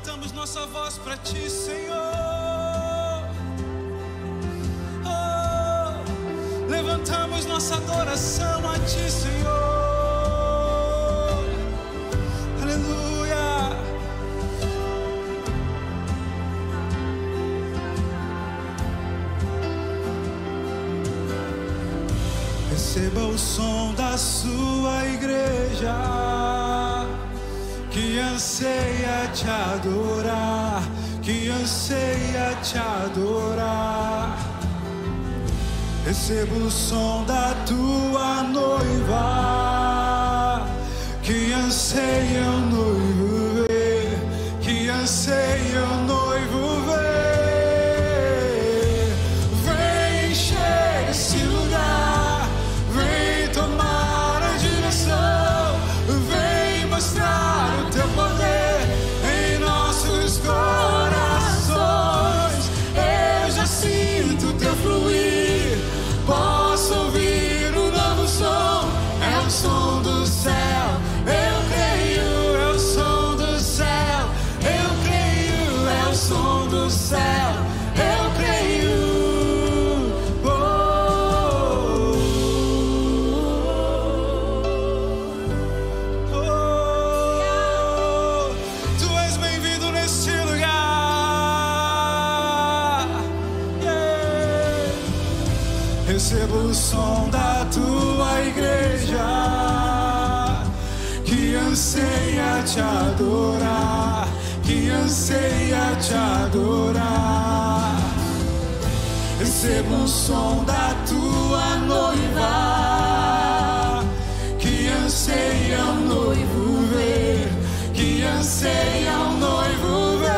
levantamos nossa voz para Ti, Senhor. Oh, levantamos nossa adoração a Ti, Senhor. Aleluia. Receba o som da sua igreja, que anseia te adorar, que anseia te adorar. Receba o som da tua noiva, que anseia o noivo ver, que anseia o noivo ver. Vem encher esse lugar, vem tomar a direção, vem mostrar o teu poder em nossos corações. Eu já sinto o teu fluir, posso ouvir um novo som, é o som do céu. Eu creio, é o som do céu. Eu creio, é o som do céu. Eu creio. Tu és bem-vindo neste lugar. Receba o som da tua igreja, que anseia te adorar, que anseia te adorar. Receba o som da tua noiva, que anseia o noivo ver, que anseia o noivo ver.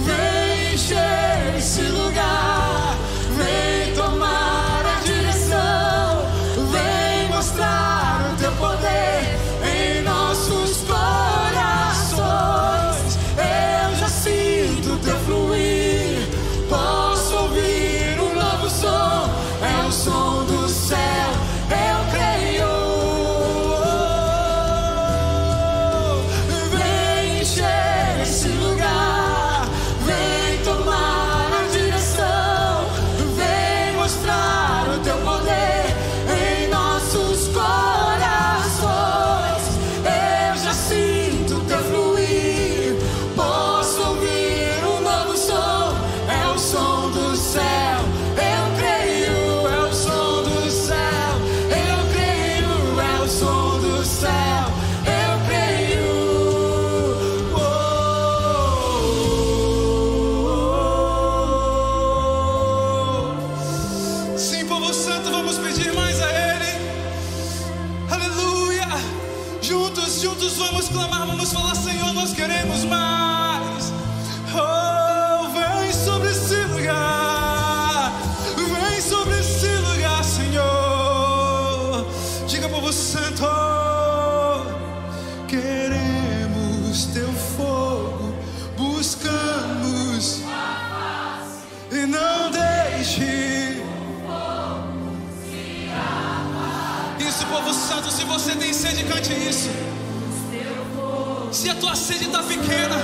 Vem encher esse lugar, vem tomar a direção, vem mostrar o teu poder em nossos corações. Eu já sinto o teu fluir, posso ouvir um novo som, é o som do céu. Eu creio. Vem encher esse lugar, vem tomar a direção, vem mostrar o teu poder em nossos corações. Eu já sinto o teu fluir, posso ouvir um novo som, é o som do céu. Eu creio, é o som do céu. Eu creio, é o som do céu. Eu creio. Sim, povo santo, vamos pedir mais a Ele. Aleluia. Juntos vamos clamar, vamos falar: Senhor, nós queremos mais. Oh, vem sobre esse lugar, vem sobre esse lugar, Senhor. Diga, povo santo: queremos teu fogo, buscamos e não deixe. Isso, povo santo, se você tem sede, cante isso. Se a tua sede está pequena,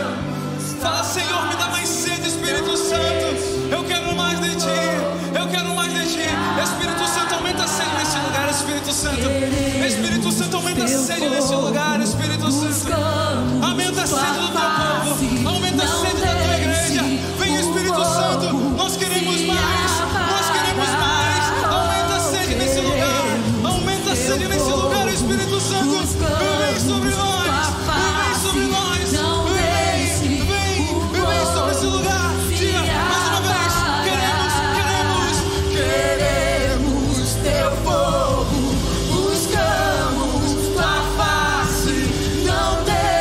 fala: Senhor, me dá mais sede, Espírito Santo. Eu quero mais de ti, eu quero mais de ti. Espírito Santo, aumenta a sede nesse lugar. Espírito Santo, Espírito Santo, aumenta a sede nesse lugar. Espírito Santo, aumenta a sede do teu povo, aumenta a sede da tua igreja. Vem, Espírito Santo, nós queremos mais, nós queremos mais. Aumenta a sede nesse lugar, aumenta a sede nesse lugar. Espírito Santo, vem sobre nós, vem sobre nós, vem sobre esse lugar. Diga mais uma vez: queremos teu fogo, buscamos tua face, não deixe.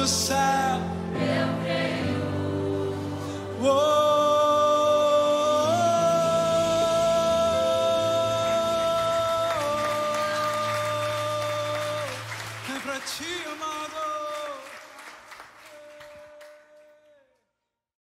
do céu. Eu creio. É pra ti, amado.